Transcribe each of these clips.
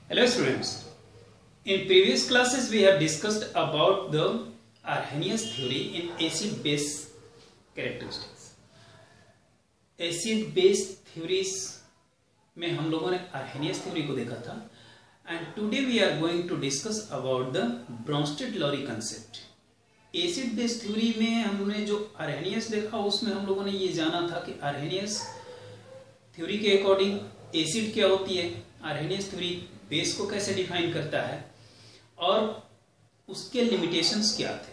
Hello students. In previous classes we have discussed about the Arrhenius theory in acid-base characteristics. Acid-base theories में हम लोगों ने Arrhenius theory को देखा था and today we are going to discuss about the Bronsted-Lowry concept. Acid-base theory में हमने जो Arrhenius देखा उसमें हम लोगों ने ये जाना था कि Arrhenius theory के अकॉर्डिंग एसिड क्या होती है, Arrhenius theory बेस को कैसे डिफाइन करता है और उसके लिमिटेशंस क्या थे.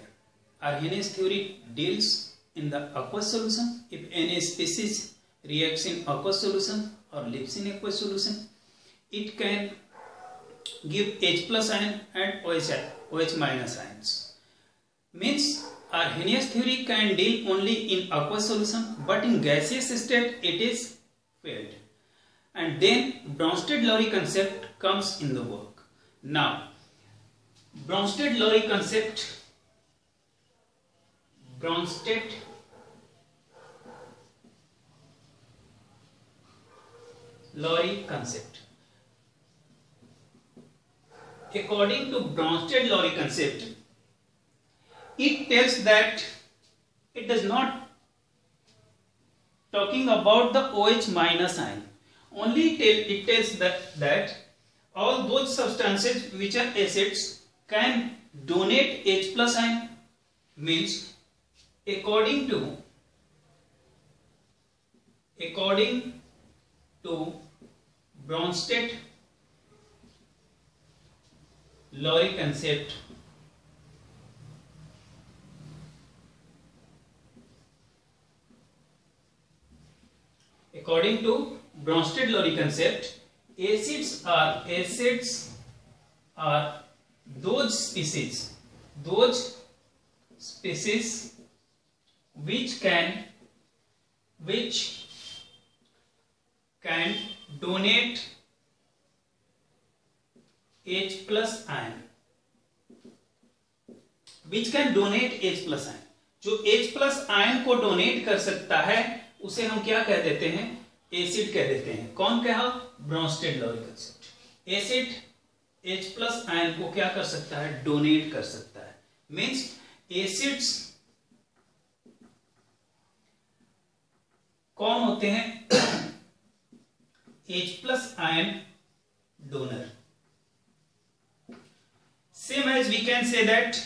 Arrhenius theory deals in the aqueous solution. If any species reacts in aqueous solution or lives in aqueous solution, it can give H plus ion and OH minus ions. Means Arrhenius theory can deal only in aqueous solution, but in gaseous state it is failed. And then Bronsted-Lowry concept comes in the work. Now, Bronsted-Lowry concept, According to Bronsted-Lowry concept, it tells that it does not talking about the OH minus ion. Only it tells that all those substances which are acids can donate H plus ion. Means according to Bronsted-Lowry concept, acids are those species which can donate H plus ion. जो H plus ion को donate कर सकता है उसे हम क्या कह देते हैं, एसिड कह देते हैं. कौन कहा, Brønsted-lorry concept. Acid H plus ion को क्या कर सकता है, डोनेट कर सकता है. मींस एसिड्स कौन होते हैं, H plus ion donor. Same as we can say that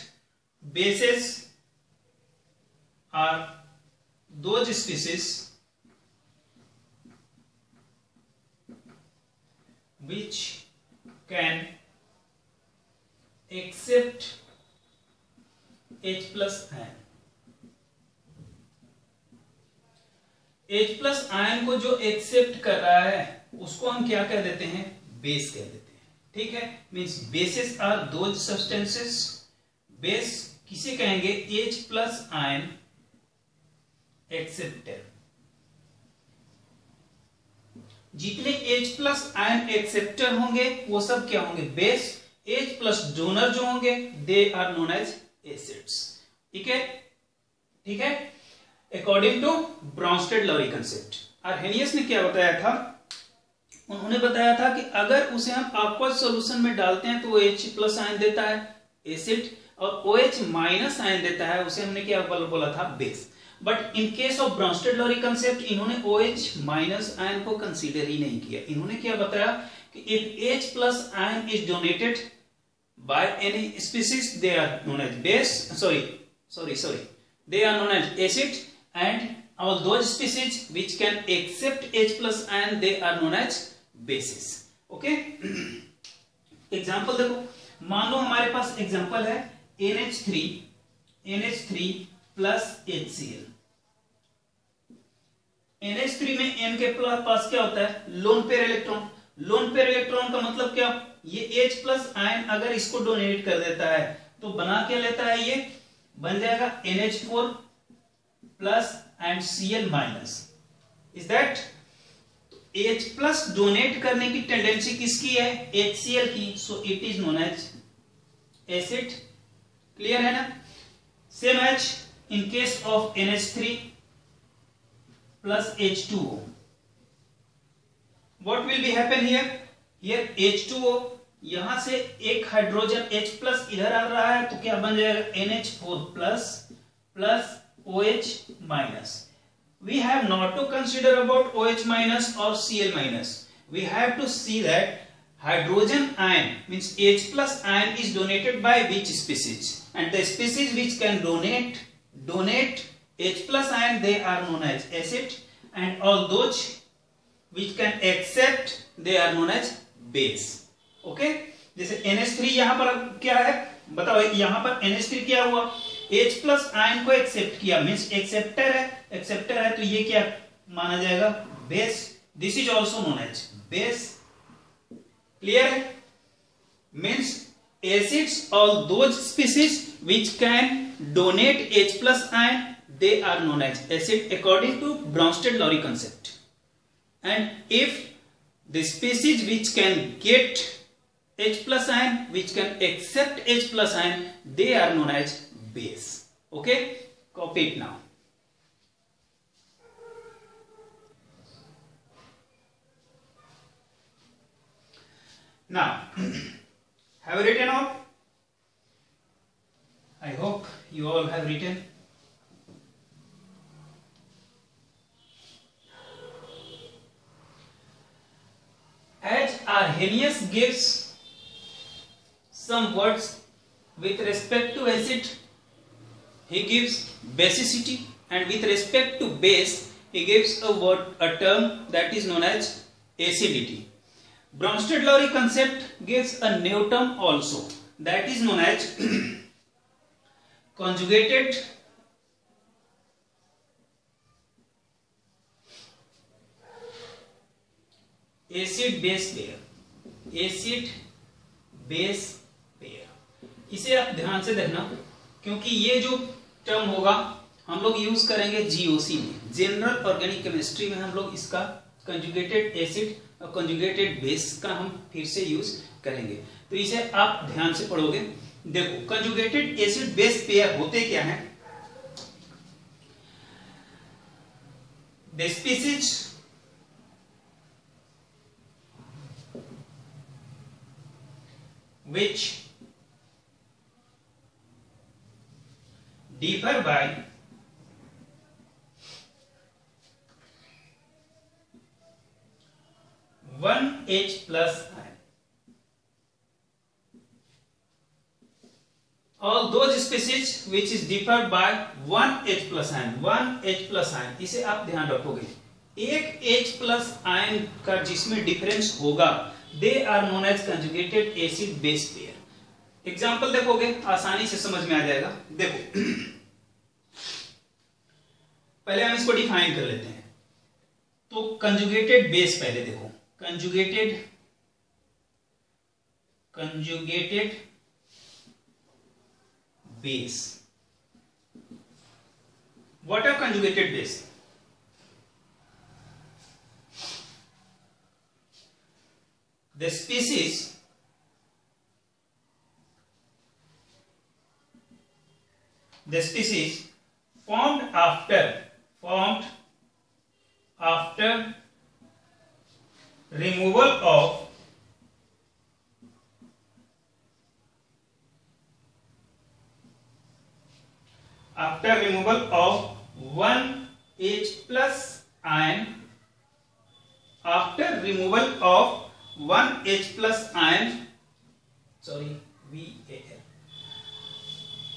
bases are those species which can accept H plus ion. H plus ion को जो एक्सेप्ट कर रहा है उसको हम क्या कह देते हैं, बेस कह देते हैं. ठीक है. Means basis are those substances. Base किसे कहेंगे, H प्लस आयन एक्सेप्टर. जितने H प्लस आयन एक्सेप्टर होंगे वो सब क्या होंगे, बेस. H प्लस डोनर जो होंगे they are known as acids. ठीक है, ठीक है. According to Bronsted Lowry concept, Arrhenius ने क्या बताया था, उन्होंने बताया था कि अगर उसे हम aqueous सॉल्यूशन में डालते हैं तो वो H प्लस आयन देता है, एसिड, और OH माइनस आयन देता है, उसे हमने क्या बोला था, base. But in case of Bronsted Lowry concept इन्होंने OH माइनस आयन को कंसीडर ही नहीं किया. इन्होंने क्या बताया कि if H plus ion is donated by any species they are known as base, sorry they are known as acid, and all those species which can accept H plus ion they are known as bases. Okay. Example देखो, मान लो हमारे पास example है NH3 plus HCl. NH3 में N के पास क्या होता है, lone pair electron. Lone pair electron का मतलब क्या, ये H प्लस आयन अगर इसको डोनेट कर देता है तो बना क्या लेता है, ये बन जाएगा NH4 plus and Cl minus. Is that H plus donate करने की टेंडेंसी किसकी है, HCl की. So it is known as acid. Clear है ना. Same as in case of NH3 plus H2O. What will be happen here? Here H2O यहां से एक हाइड्रोजन H प्लस इधर आ रहा है तो क्या बन जाएगा NH4 plus plus OH minus. We have not to consider about OH minus or Cl minus. We have to see that hydrogen ion means H plus ion is donated by which species, and the species which can donate H plus ion, they are known as acid, and all those which can accept, they are known as base. Okay, जैसे NH3 यहां पर क्या है बताओ, यहां पर NH3 क्या हुआ, H प्लस आयन को एक्सेप्ट किया मीन्स एक्सेप्टर है तो ये क्या माना जाएगा base. This is also known as base. Clear है? Means acids, all those species which can donate H plus ion, they are known as acid according to Bronsted-Lowry concept. And if the species which can get H plus ion, which can accept H plus ion, they are known as base. Okay, copy it now. Now, have you written all? I hope you all have written. As Arrhenius gives some words with respect to acid, he gives basicity, and with respect to base, he gives a term that is known as acidity. Bronsted-Lowry concept gives a new term also, that is known as conjugated acid base pair. acid base pair, इसे आप ध्यान से देखना क्योंकि ये जो term होगा हम लोग यूज करेंगे GOC में, जनरल ऑर्गेनिक केमिस्ट्री में हम लोग इसका कंजुगेटेड एसिड और कंजुगेटेड बेस का हम फिर से यूज करेंगे. तो इसे आप ध्यान से पढ़ोगे. देखो, कंजुगेटेड एसिड बेस पेयर होते क्या हैं? The species which differ by one H plus ion. All those species which is differ by one H plus ion, one H plus ion, इसे आप ध्यान रखोगे. एक H plus ion का जिसमें डिफरेंस होगा, they are known as conjugated acid base pair. Example देखोगे आसानी से समझ में आ जाएगा. देखो, पहले हम इसको डिफाइन कर लेते हैं. तो कंजुगेटेड बेस पहले देखो, conjugated base. What are conjugated base? The species formed after removal of one H plus ion, after removal of one H plus ion, sorry, VAL,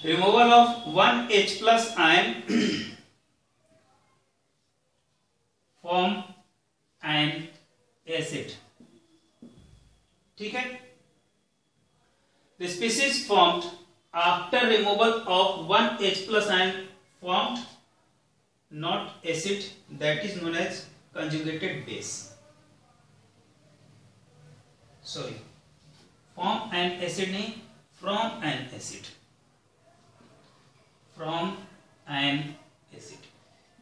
removal of one H plus ion form an acid. ठीक है? The species formed after removal of one H plus ion formed not acid, that is known as conjugated base. Sorry, form an acid नहीं, from an acid. From an acid.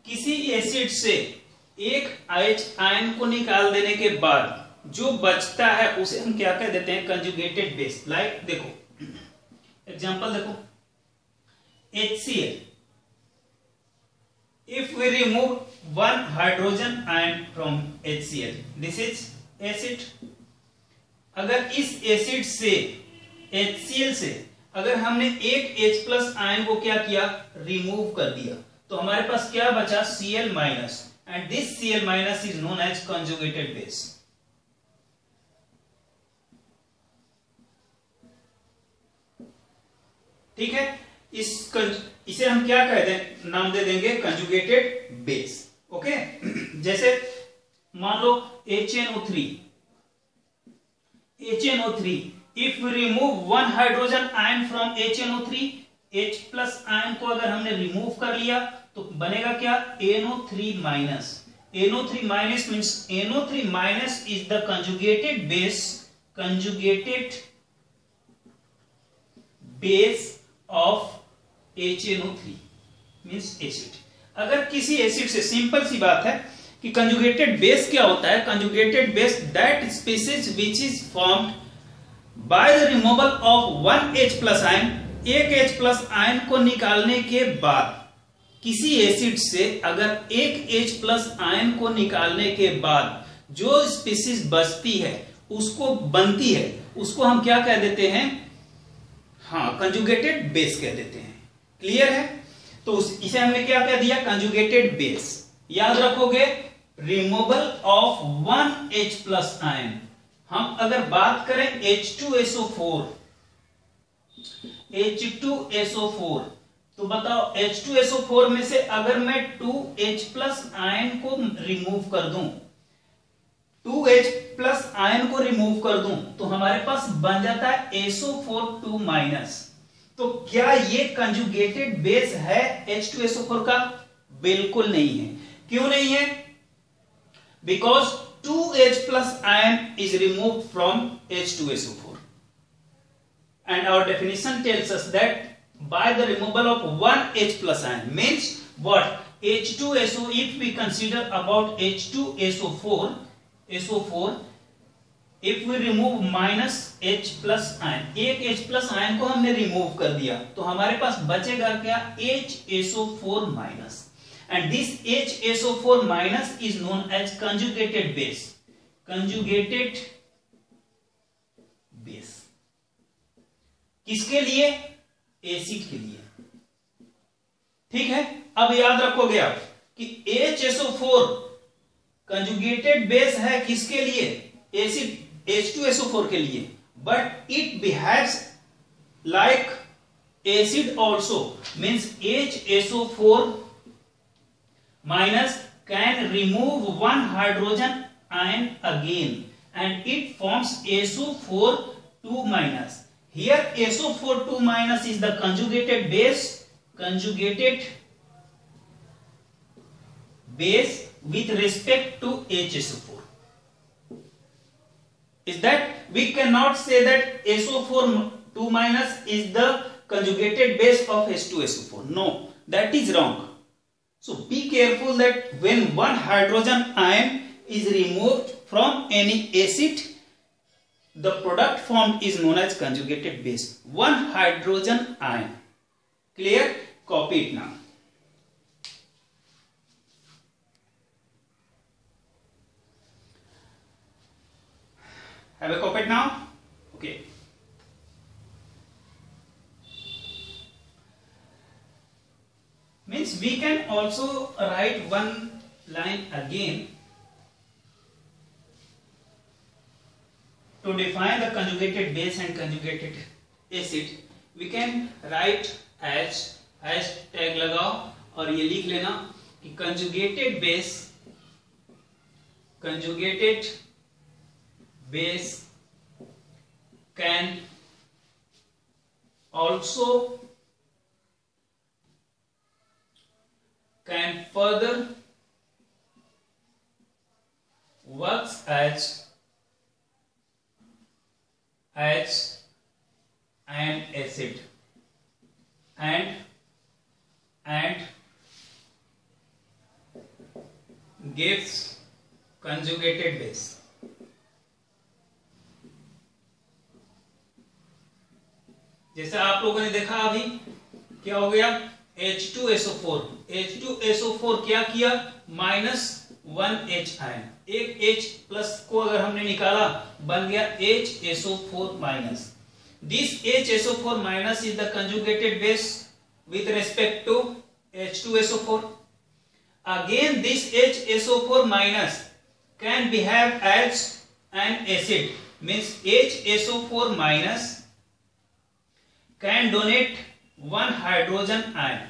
किसी acid से एक H ion को निकाल देने के बाद जो बचता है उसे हम क्या कह देते हैं? Conjugated base. लाइक देखो, एग्जांपल देखो, HCl. If we remove one hydrogen ion from HCl, this is acid. अगर इस एसिड से HCl से अगर हमने एक H प्लस आयन को क्या किया, रिमूव कर दिया, तो हमारे पास क्या बचा, Cl minus, and this Cl minus is known as conjugated base. ठीक है, इसे हम क्या कह दें, नाम दे देंगे कंजुगेटेड बेस। ओके जैसे मान लो HNO3, if we remove one hydrogen ion from HNO3, H plus ion को अगर हमने रिमूव कर लिया तो बनेगा क्या, NO3 minus. NO3 minus means NO3 minus is the conjugated base of HNO3 means acid. अगर किसी एसिड से, सिंपल सी बात है कि कंजुगेटेड बेस क्या होता है, conjugated base that species which is formed by the removal of one H plus ion, एक H प्लस आयन को निकालने के बाद, किसी एसिड से अगर एक H प्लस आयन को निकालने के बाद जो स्पीसीज बचती है, उसको बनती है, उसको हम क्या कह देते हैं, हाँ कंजुगेटेड बेस कह देते हैं। क्लियर है, तो इसे हमने क्या कह दिया, कंजुगेटेड बेस। याद रखोगे, removal of one H plus ion. हम अगर बात करें H2SO4, तो बताओ H2SO4 में से अगर मैं 2H प्लस आयन को रिमूव कर दूं, 2H प्लस आयन को रिमूव कर दूं, तो हमारे पास बन जाता है SO4 2 माइनस। तो क्या ये कंजुगेटेड बेस है H2SO4 का? बिल्कुल नहीं है। क्यों नहीं है? Because 2H plus ion is remove from H2SO4 and our definition tells us that by the removal of one H plus ion means what, H2SO, if we consider about H2SO4, if we remove minus H plus ion, एक H plus ion को हमने remove कर दिया, तो हमारे पास बचेगा क्या, HSO4 minus, and this HSO4 minus is known as conjugated base, conjugated base। किसके लिए? एसिड के लिए। ठीक है, अब याद रखोगे आप कि HSO4 कंजुगेटेड बेस है किसके लिए? एसिड H2SO4 के लिए, but it behaves like acid also, means HSO4 minus can remove one hydrogen ion again and it forms SO4 2 minus. Here SO4 2 minus is the conjugated base with respect to HSO4. Is that we cannot say that SO4 2 minus is the conjugated base of H2SO4. No, that is wrong. So be careful that when one hydrogen ion is removed from any acid, the product formed is known as conjugated base. One hydrogen ion. Clear? Copy it now. Have I copied now? Okay. Means we can also write one line again to define the conjugated base and conjugated acid. We can write as hashtag लगाओ और ये लिख लेना कि conjugated base can also further works as an acid and gives conjugated base. जैसा आप लोगों ने देखा अभी क्या हो गया, H2SO4 क्या किया, -1H आयन, एक H प्लस को अगर हमने निकाला बन गया HSO4 minus. This HSO4 minus is the conjugated base with respect to H2SO4. Again this HSO4 minus can behave as an acid, means HSO4 minus can donate one hydrogen ion.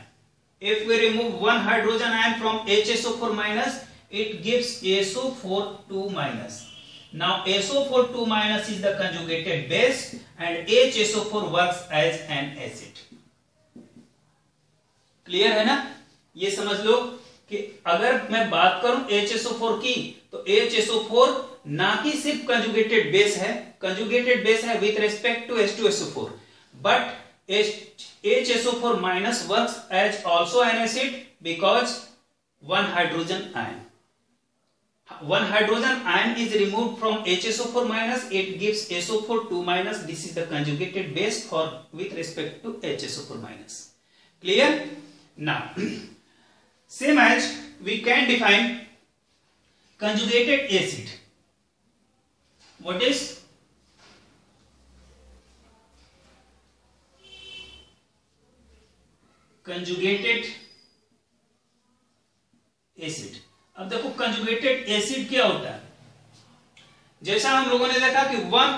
If we remove one hydrogen ion from HSO4 minus, it gives SO4 minus. Now SO4 minus is the conjugated base and HSO4 works as an acid. Clear है ना? ये समझ लो कि अगर मैं बात करूं HSO4 की तो HSO4 ना कि सिर्फ कंजुगेटेड बेस है with respect to H2SO4, but HSO4 minus works as also an acid because one hydrogen ion is removed from HSO4 minus, it gives SO4 minus. This is the conjugated base for with respect to HSO4 minus. Clear? Now same as we can define conjugated acid. What is conjugated acid? अब देखो conjugated acid क्या होता है. जैसा हम लोगों ने देखा कि वन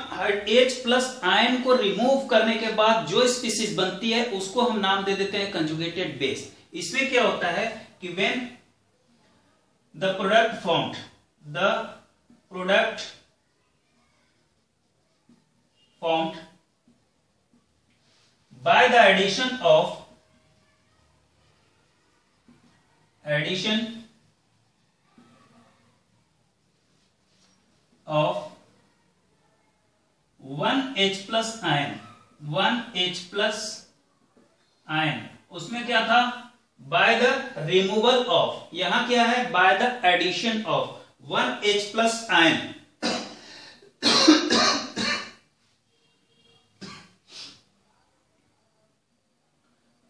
H प्लस आयन को रिमूव करने के बाद जो स्पीसीज बनती है उसको हम नाम दे देते हैं कंजुगेटेड बेस. इसमें क्या होता है कि when the product formed by the addition of 1H plus ion, उसमें क्या था बाय द रिमूवल ऑफ, यहां क्या है by the addition of 1H plus ion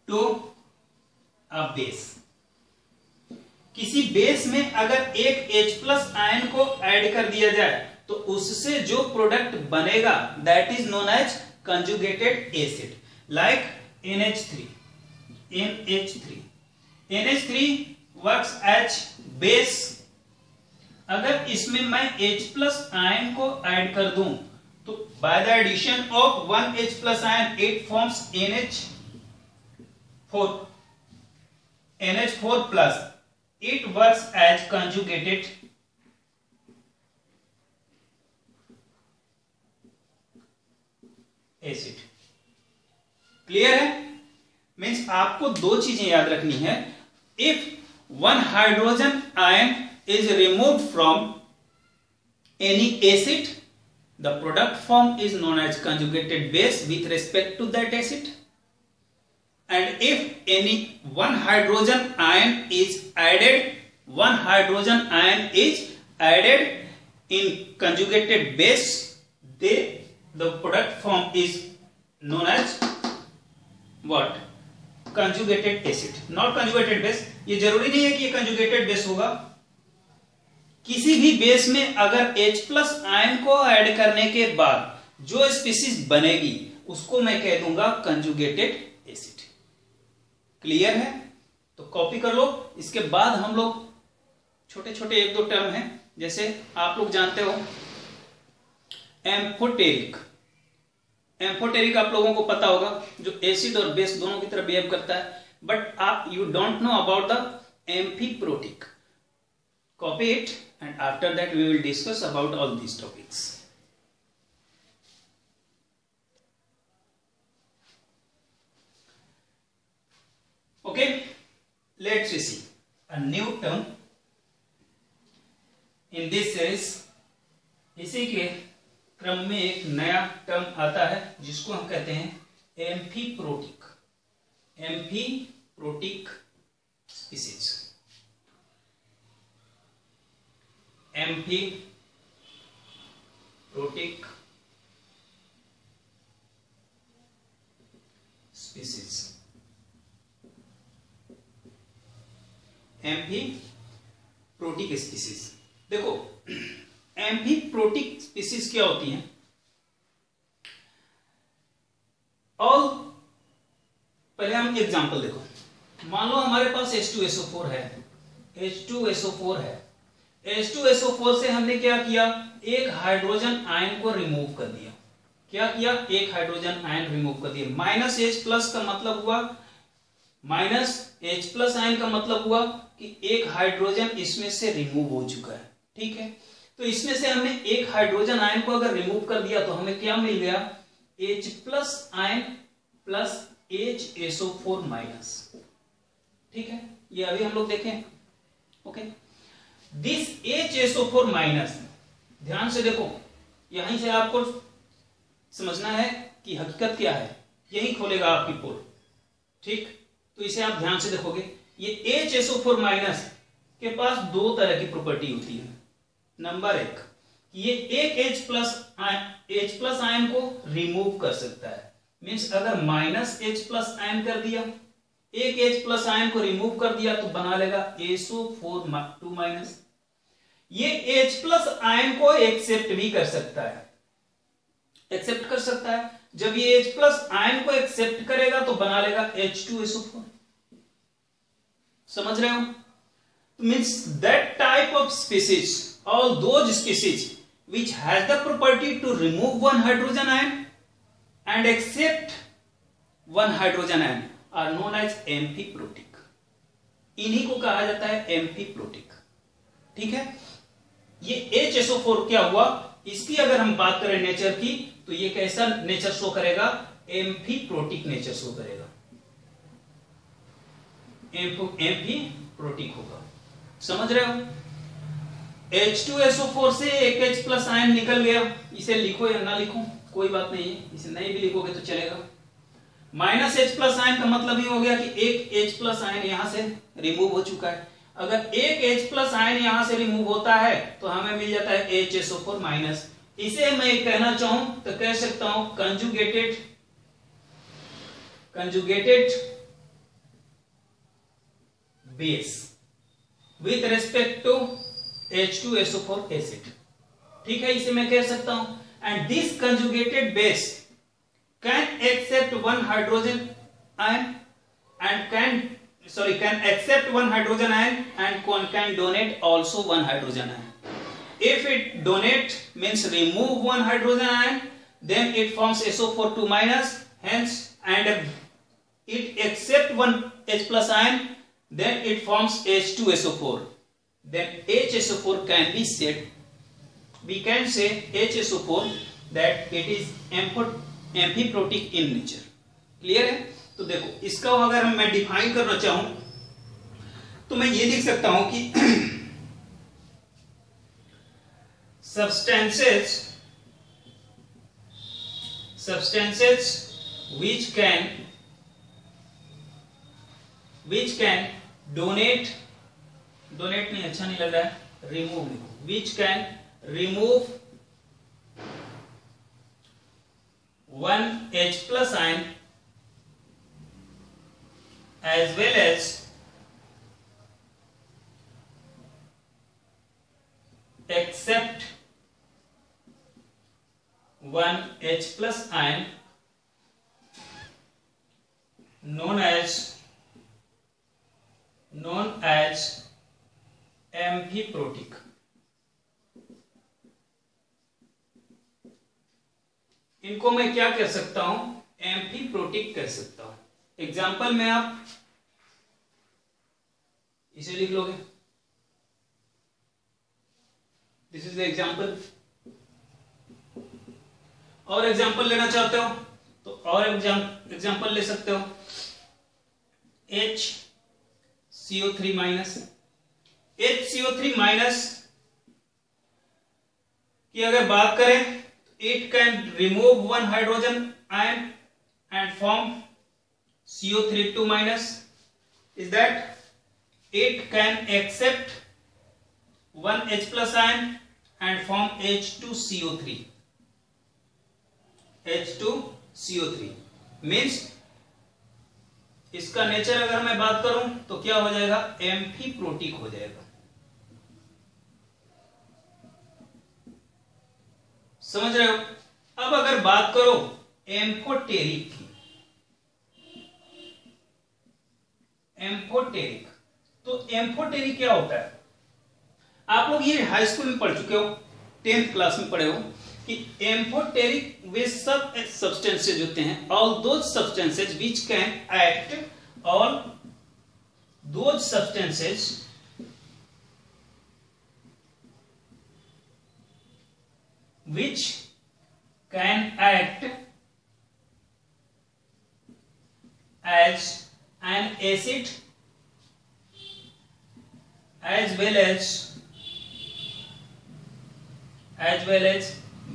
to a base. किसी बेस में अगर एक H प्लस आयन को ऐड कर दिया जाए तो उससे जो प्रोडक्ट बनेगा that is known as conjugated acid. Like NH3 works as base. अगर इसमें मैं H प्लस आयन को ऐड कर दूं तो by the addition of 1H plus ion it forms NH4 plus. It works as conjugated acid. Clear है? Means आपको दो चीजें याद रखनी है. If one hydrogen ion is removed from any acid, the product form is known as conjugated base with respect to that acid. And if any one hydrogen ion is added in conjugated base, the product form is known as what? Conjugated acid, not conjugated base. ये जरूरी नहीं है कि ये conjugated base होगा. किसी भी base में अगर H प्लस आयन को ऐड करने के बाद जो स्पीसीज बनेगी उसको मैं कह दूंगा कंजुगेटेड एसिड. क्लियर है? तो कॉपी कर लो. इसके बाद हम लोग छोटे छोटे एक दो टर्म हैं, जैसे आप लोग जानते हो एम्फोटेरिक आप लोगों को पता होगा, जो एसिड और बेस दोनों की तरह बिहेव करता है. बट आप you don't know about the amphiprotic. Copy it and after that we will discuss about all these topics. Okay, let's see a new term in this series. इसी के क्रम में एक नया टर्म आता है जिसको हम कहते हैं amphiprotic species. Amphiprotic species. Amphiprotic species. देखो एम्फीप्रोटिक स्पीसीज क्या होती हैं? और पहले हम एग्जांपल देखो, मान लो हमारे पास H2SO4 है, H2SO4 है। H2SO4 से हमने क्या किया, एक हाइड्रोजन आयन को रिमूव कर दिया। क्या किया? एक हाइड्रोजन आयन रिमूव कर दिया। माइनस H प्लस का मतलब हुआ, माइनस H प्लस आयन का मतलब हुआ कि एक हाइड्रोजन इसमें से रिमूव हो चुका है। ठीक है, तो इसमें से हमने एक हाइड्रोजन आयन को अगर रिमूव कर दिया तो हमें क्या मिल गया? H plus ion plus HSO4 minus. ठीक है, ये अभी हम लोग देखें। ओके, दिस HSO4 माइनस, ध्यान से देखो, यहीं से आपको समझना है कि हकीकत क्या है, यही खोलेगा आपकी पोल। ठीक, तो इसे आप ध्यान से देखोगे, ये HSO4 माइनस के पास दो तरह की प्रॉपर्टी होती है। नंबर एक, ये एक H प्लस आयन को रिमूव कर सकता है। मींस अगर माइनस H प्लस आयन कर दिया, एक H प्लस आयन को रिमूव कर दिया तो बना लेगा SO4 माइनस। ये H प्लस आयन को एक्सेप्ट भी कर सकता है, एक्सेप्ट कर सकता है। जब ये H प्लस आयन को एक्सेप्ट करेगा तो बना लेगा H2SO4। समझ रहे हो? Means that type of species, all those species which has the property to remove one hydrogen ion and accept one hydrogen ion are known as amphiprotic. इन्हीं को कहा जाता है एम्फीप्रोटिक। ठीक है, ये HSO4 क्या हुआ, इसकी अगर हम बात करें नेचर की, तो ये कैसा नेचर शो करेगा? एम्फीप्रोटिक नेचर शो करेगा, एम्फीप्रोटिक होगा। समझ रहे हो? H2SO4 से एक H प्लस आयन निकल गया, इसे लिखो या ना लिखो कोई बात नहीं है, इसे नहीं भी लिखोगे तो चलेगा। माइनस H प्लस आयन का मतलब ये हो गया कि एक H प्लस आयन यहां से रिमूव हो चुका है। अगर एक H प्लस आयन यहां से रिमूव होता है तो हमें मिल जाता है HSO4 माइनस। इसे मैं कहना चाहूं तो कह सकता हूं conjugated base with respect to H2SO4 acid. ठीक है, इसे मैं कह सकता हूं, and this conjugated base can accept one hydrogen ion and can accept one hydrogen ion and can donate also one hydrogen ion. If it donate means remove one hydrogen ion, then it forms SO4 minus, hence, and it accept one H plus ion, then it forms H2SO4. Then HSO4 can be said, we can say HSO4 that it is amphiprotic in nature. Clear है? तो देखो, इसका अगर मैं define करना चाहूं तो मैं ये लिख सकता हूं कि substances which can donate नहीं, अच्छा नहीं लग रहा है, remove लिखो, which can remove one H plus ion as well as accept one H plus ion known as amphiprotic. इनको मैं क्या कह सकता हूं? एम्फीप्रोटिक कह सकता हूं। एग्जाम्पल में आप इसे लिख लोगे, दिस इज द एग्जाम्पल। और एग्जाम्पल लेना चाहते हो तो और एग्जाम्पल ले सकते हो, HCO3 माइनस। HCO3 माइनस की अगर बात करें, it can remove one hydrogen ion and form CO3 minus, is that it can accept one H plus ion and form H2CO3 means इसका नेचर अगर मैं बात करूं तो क्या हो जाएगा? एम्फीप्रोटिक हो जाएगा। समझ रहे हो? अब अगर बात करो एम्फोटेरिक की, एम्फोटेरिक, तो एम्फोटेरिक क्या होता है? आप लोग ये हाई स्कूल में पढ़ चुके हो, 10th क्लास में पढ़े हो कि एम्फोटेरिक वे सब सब्सटेंसेज होते हैं, all those substances which can act, all those substances which can act as an acid as well as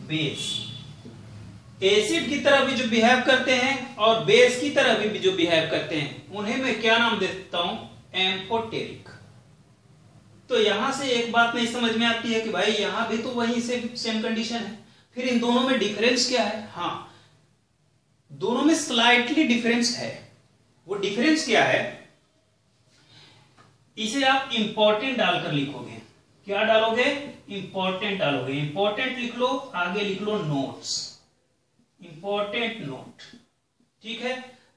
base. Acid की तरह भी जो बिहेव करते हैं और बेस की तरह भी जो बिहेव करते हैं, उन्हें मैं क्या नाम देता हूं? एम्फोटेरिक। तो यहां से एक बात नहीं समझ में आती है कि भाई यहां भी तो वही सेम कंडीशन है, फिर इन दोनों में डिफरेंस क्या है? हाँ, दोनों में स्लाइटली डिफरेंस है। वो डिफरेंस क्या है? इसे आप इंपॉर्टेंट डालकर लिखोगे। क्या डालोगे? इंपॉर्टेंट डालोगे। इंपॉर्टेंट लिख लो, आगे लिख लो नोट्स, इंपॉर्टेंट नोट। ठीक है?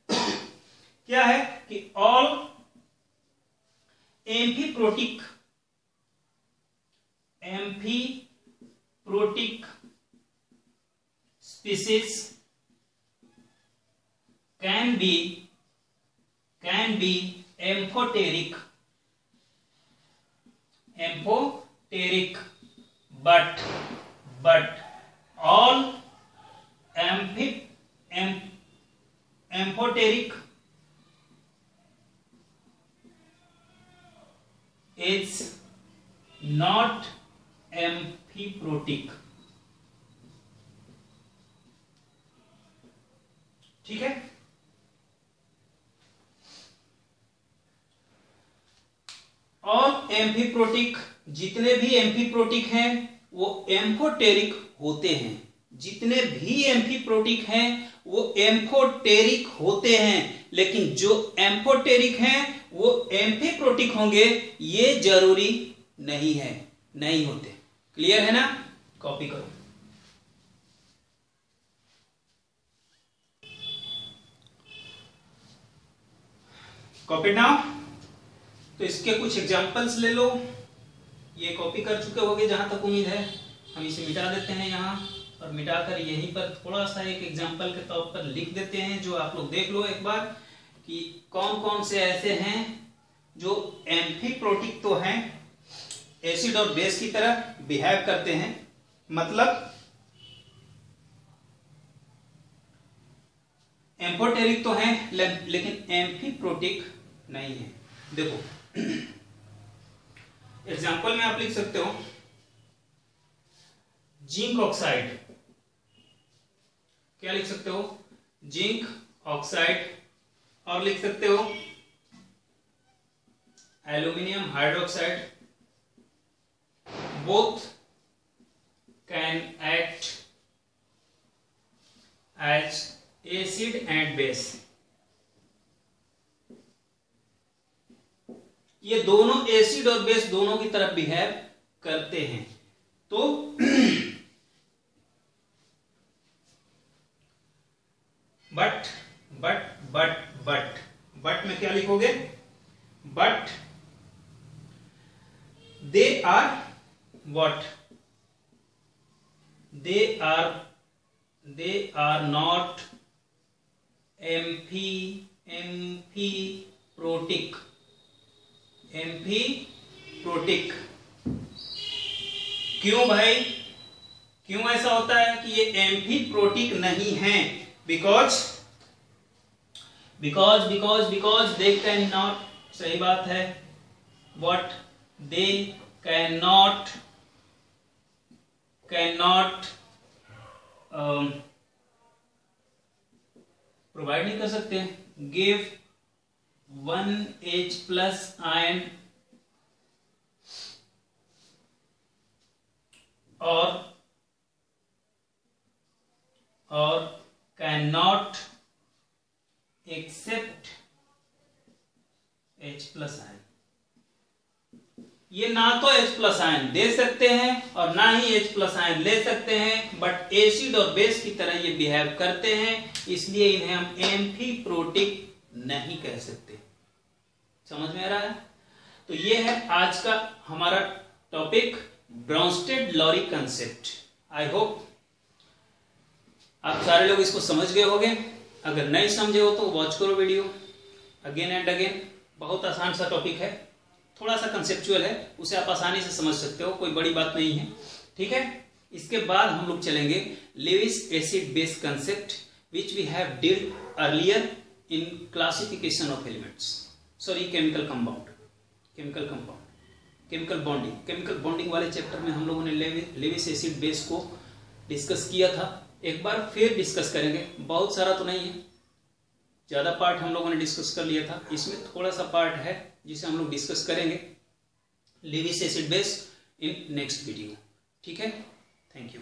क्या है कि all amphiprotic species can be amphoteric, but all amphoteric is not amphiprotic. ठीक है? और एम्फीप्रोटिक, जितने भी एम्फीप्रोटिक हैं वो एम्फोटेरिक होते हैं। जितने भी एम्फीप्रोटिक हैं वो एम्फोटेरिक होते हैं, लेकिन जो एम्फोटेरिक हैं वो एम्फीप्रोटिक होंगे ये जरूरी नहीं है, नहीं होते। क्लियर है ना? कॉपी करो। Copy now. तो इसके कुछ एग्जांपल्स ले लो। ये कॉपी कर चुके होगे जहां तक उम्मीद है। हम इसे मिटा देते हैं यहां, और मिटाकर यहीं पर थोड़ा सा एक एग्जांपल के तौर पर लिख देते हैं, जो आप लोग देख लो एक बार कि कौन कौन से ऐसे हैं जो एम्फीप्रोटिक तो हैं, एसिड और बेस की तरह बिहेव करते हैं, मतलब एम्फोटेरिक तो हैं लेकिन एम्फीप्रोटिक नहीं है। देखो एग्जांपल में आप लिख सकते हो जिंक ऑक्साइड। क्या लिख सकते हो? Zinc oxide. और लिख सकते हो aluminium hydroxide. Both can act as acid and base. ये दोनों एसिड और बेस दोनों की तरफ बिहेव करते हैं। तो बट में क्या लिखोगे? But they are what? They are not amphiprotic. क्यों भाई? क्यों ऐसा होता है कि ये एम्फीप्रोटिक नहीं है? बिकॉज दे कैन नॉट, सही बात है, what they cannot प्रोवाइड नहीं कर सकते, गिव 1H प्लस आयन और cannot accept H plus ion. ये ना तो H+ आयन दे सकते हैं और ना ही H+ आयन ले सकते हैं, बट एसिड और बेस की तरह ये बिहेव करते हैं, इसलिए इन्हें हम एम्फीप्रोटिक नहीं कह सकते। समझ में आ रहा है? तो ये है आज का हमारा topic, Brønsted-lorry concept. I hope आप सारे लोग इसको समझ गए होंगे। अगर नहीं समझे हो तो वॉच करो वीडियो अगेन एंड अगेन। बहुत आसान सा टॉपिक है, थोड़ा सा कंसेप्चुअल है, उसे आप आसानी से समझ सकते हो, कोई बड़ी बात नहीं है। ठीक है, इसके बाद हम लोग चलेंगे Lewis acid base concept which we have dealt earlier in classification of elements, sorry chemical compound, chemical bonding वाले चैप्टर में हम लोगों ने लेविस एसिड बेस को डिस्कस किया था। एक बार फिर डिस्कस करेंगे, बहुत सारा तो नहीं है, ज्यादा पार्ट हम लोगों ने डिस्कस कर लिया था, इसमें थोड़ा सा पार्ट है जिसे हम लोग डिस्कस करेंगे Levi's acid base in next video. ठीक है, थैंक यू।